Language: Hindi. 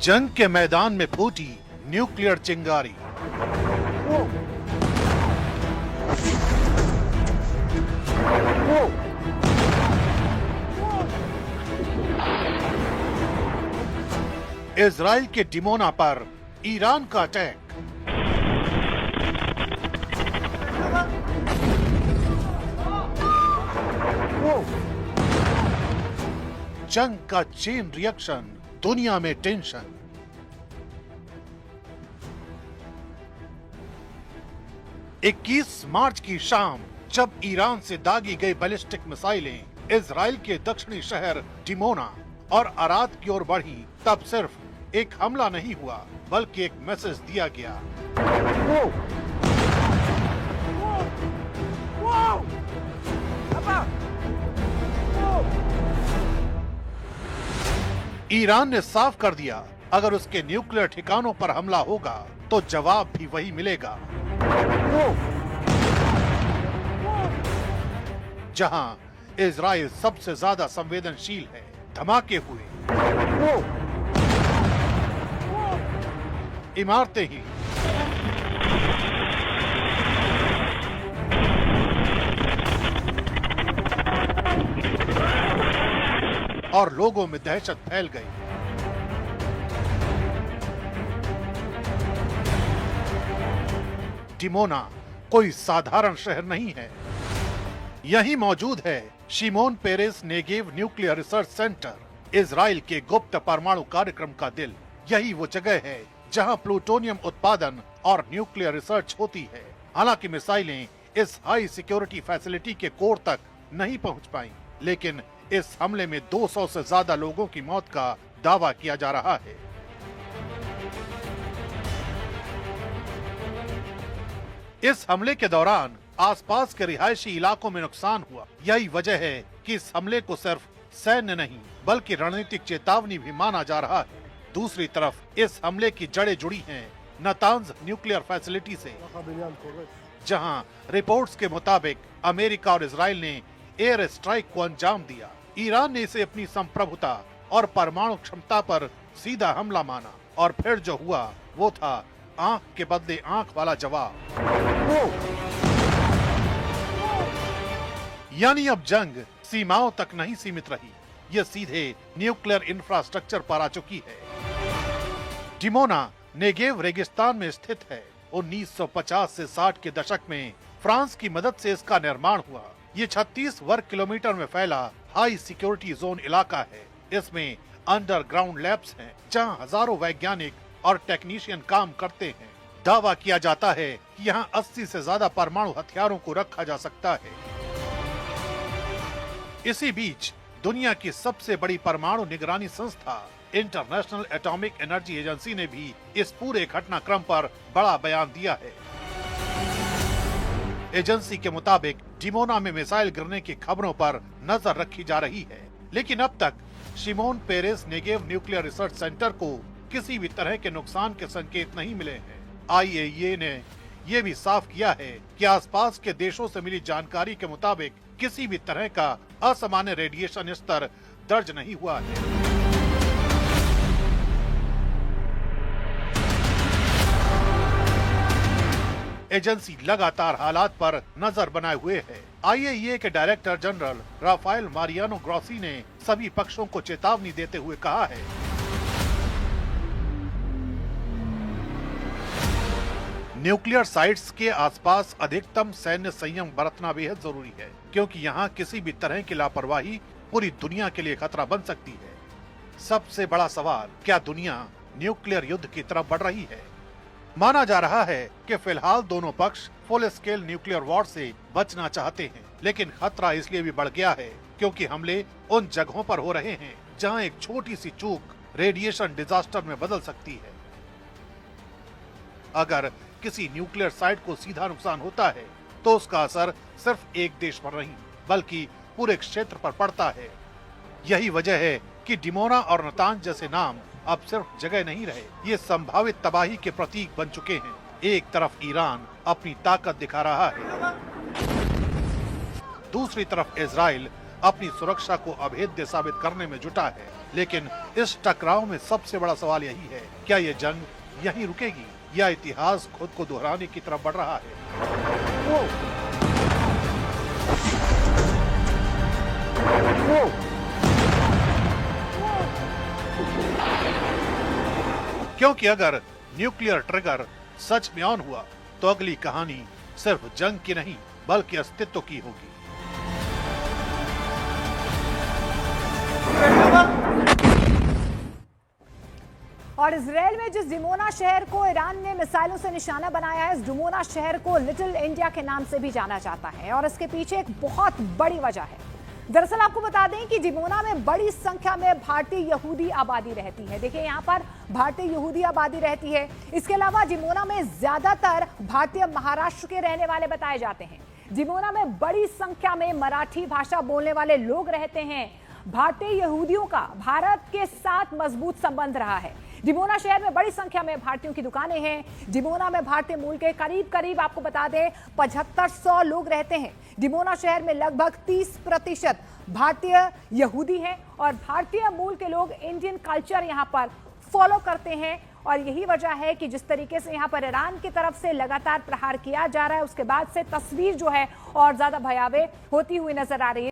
जंग के मैदान में फूटी न्यूक्लियर चिंगारी। इजराइल के डिमोना पर ईरान का अटैक। जंग का चेन रिएक्शन, दुनिया में टेंशन। इक्कीस मार्च की शाम जब ईरान से दागी गई बैलिस्टिक मिसाइलें इजराइल के दक्षिणी शहर डिमोना और अराद की ओर बढ़ी, तब सिर्फ एक हमला नहीं हुआ बल्कि एक मैसेज दिया गया। ईरान ने साफ कर दिया, अगर उसके न्यूक्लियर ठिकानों पर हमला होगा तो जवाब भी वही मिलेगा। जहां इजराइल सबसे ज्यादा संवेदनशील है, धमाके हुए, इमारतें ही और लोगों में दहशत फैल गई। डिमोना कोई साधारण शहर नहीं है। यहीं मौजूद है Shimon Peres Negev nuclear research centre, Israel के गुप्त परमाणु कार्यक्रम का दिल। यही वो जगह है जहां प्लूटोनियम उत्पादन और न्यूक्लियर रिसर्च होती है। हालांकि मिसाइलें इस हाई सिक्योरिटी फैसिलिटी के कोर तक नहीं पहुंच पाई, लेकिन इस हमले में 200 से ज्यादा लोगों की मौत का दावा किया जा रहा है। इस हमले के दौरान आसपास के रिहायशी इलाकों में नुकसान हुआ। यही वजह है कि इस हमले को सिर्फ सैन्य नहीं बल्कि रणनीतिक चेतावनी भी माना जा रहा है। दूसरी तरफ इस हमले की जड़ें जुड़ी हैं नतांज न्यूक्लियर फैसिलिटी से, जहां रिपोर्ट्स के मुताबिक अमेरिका और इजराइल ने एयर स्ट्राइक को अंजाम दिया। ईरान ने इसे अपनी संप्रभुता और परमाणु क्षमता पर सीधा हमला माना, और फिर जो हुआ वो था आंख के बदले आंख वाला जवाब। यानी अब जंग सीमाओं तक नहीं सीमित रही, ये सीधे न्यूक्लियर इंफ्रास्ट्रक्चर पर आ चुकी है। डिमोना नेगेव रेगिस्तान में स्थित है। 1950 से 60 के दशक में फ्रांस की मदद से इसका निर्माण हुआ। ये 36 वर्ग किलोमीटर में फैला हाई सिक्योरिटी जोन इलाका है। इसमें अंडरग्राउंड लैब्स हैं, जहां हजारों वैज्ञानिक और टेक्नीशियन काम करते हैं। दावा किया जाता है कि यहाँ 80 से ज्यादा परमाणु हथियारों को रखा जा सकता है। इसी बीच दुनिया की सबसे बड़ी परमाणु निगरानी संस्था इंटरनेशनल एटॉमिक एनर्जी एजेंसी ने भी इस पूरे घटनाक्रम पर बड़ा बयान दिया है। एजेंसी के मुताबिक डिमोना में मिसाइल गिरने की खबरों पर नजर रखी जा रही है, लेकिन अब तक Shimon Peres Negev nuclear research centre को किसी भी तरह के नुकसान के संकेत नहीं मिले हैं। IAEA ने यह भी साफ किया है कि आसपास के देशों से मिली जानकारी के मुताबिक किसी भी तरह का असामान्य रेडिएशन स्तर दर्ज नहीं हुआ है। एजेंसी लगातार हालात पर नजर बनाए हुए है। IAEA के director general Rafael Mariano Grossi ने सभी पक्षों को चेतावनी देते हुए कहा है, न्यूक्लियर साइट्स के आसपास अधिकतम सैन्य संयम बरतना बेहद जरूरी है, क्योंकि यहाँ किसी भी तरह की लापरवाही पूरी दुनिया के लिए खतरा बन सकती है। सबसे बड़ा सवाल, क्या दुनिया न्यूक्लियर युद्ध की तरफ बढ़ रही है? माना जा रहा है कि फिलहाल दोनों पक्ष फुल स्केल न्यूक्लियर वॉर से बचना चाहते हैं, लेकिन खतरा इसलिए भी बढ़ गया है क्योंकि हमले उन जगहों पर हो रहे हैं जहां एक छोटी सी चूक रेडिएशन डिजास्टर में बदल सकती है। अगर किसी न्यूक्लियर साइट को सीधा नुकसान होता है तो उसका असर सिर्फ एक देश पर नहीं बल्कि पूरे क्षेत्र पर पड़ता है। यही वजह है कि डिमोना और नातांज जैसे नाम अब सिर्फ जगह नहीं रहे, ये संभावित तबाही के प्रतीक बन चुके हैं। एक तरफ ईरान अपनी ताकत दिखा रहा है, दूसरी तरफ इजराइल अपनी सुरक्षा को अभेद्य साबित करने में जुटा है। लेकिन इस टकराव में सबसे बड़ा सवाल यही है, क्या ये जंग यहीं रुकेगी या इतिहास खुद को दोहराने की तरफ बढ़ रहा है? क्योंकि अगर न्यूक्लियर ट्रिगर सच में ऑन हुआ तो अगली कहानी सिर्फ जंग की नहीं बल्कि अस्तित्व की होगी। और इजराइल में जिस डिमोना शहर को ईरान ने मिसाइलों से निशाना बनाया है, इस डिमोना शहर को लिटिल इंडिया के नाम से भी जाना जाता है और इसके पीछे एक बहुत बड़ी वजह है। दरअसल आपको बता दें कि डिमोना में बड़ी संख्या में भारतीय यहूदी आबादी रहती है। देखिए यहाँ पर भारतीय यहूदी आबादी रहती है। इसके अलावा डिमोना में ज्यादातर भारतीय महाराष्ट्र के रहने वाले बताए जाते हैं। डिमोना में बड़ी संख्या में मराठी भाषा बोलने वाले लोग रहते हैं। भारतीय यहूदियों का भारत के साथ मजबूत संबंध रहा है। डिमोना शहर में बड़ी संख्या में भारतीयों की दुकानें हैं। डिमोना में भारतीय मूल के करीब आपको बता दें 7500 लोग रहते हैं। डिमोना शहर में लगभग 30% भारतीय यहूदी हैं और भारतीय मूल के लोग इंडियन कल्चर यहाँ पर फॉलो करते हैं। और यही वजह है कि जिस तरीके से यहाँ पर ईरान की तरफ से लगातार प्रहार किया जा रहा है, उसके बाद से तस्वीर जो है और ज्यादा भयावह होती हुई नजर आ रही है।